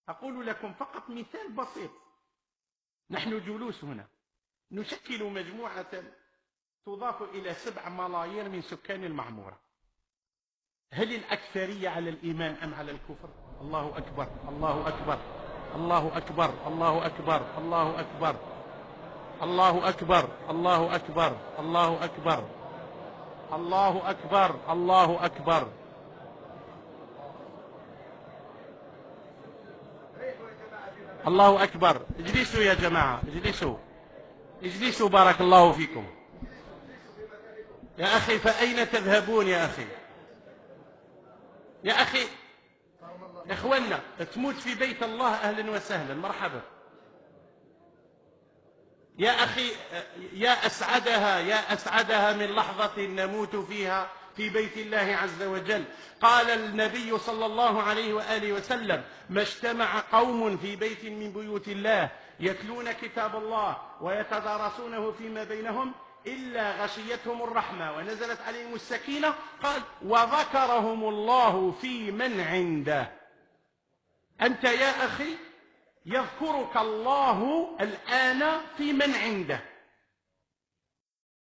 أقول لكم فقط مثال بسيط. نحن جلوس هنا نشكل مجموعة تضاف إلى 7 ملايير من سكان المعمورة. هل الأكثرية على الإيمان أم على الكفر؟ الله أكبر الله أكبر الله أكبر الله أكبر الله أكبر الله أكبر الله أكبر الله أكبر الله أكبر الله أكبر. الله أكبر. اجلسوا يا جماعة، اجلسوا اجلسوا بارك الله فيكم. يا أخي فأين تذهبون يا أخي؟ يا أخي إخواننا تموت في بيت الله أهلا وسهلا مرحبا. يا أخي يا أسعدها من لحظة نموت فيها في بيت الله عز وجل. قال النبي صلى الله عليه وآله وسلم: ما اجتمع قوم في بيت من بيوت الله يتلون كتاب الله ويتدارسونه فيما بينهم إلا غشيتهم الرحمة ونزلت عليهم السكينة. قال: وذكرهم الله في من عنده. أنت يا أخي يذكرك الله الآن في من عنده.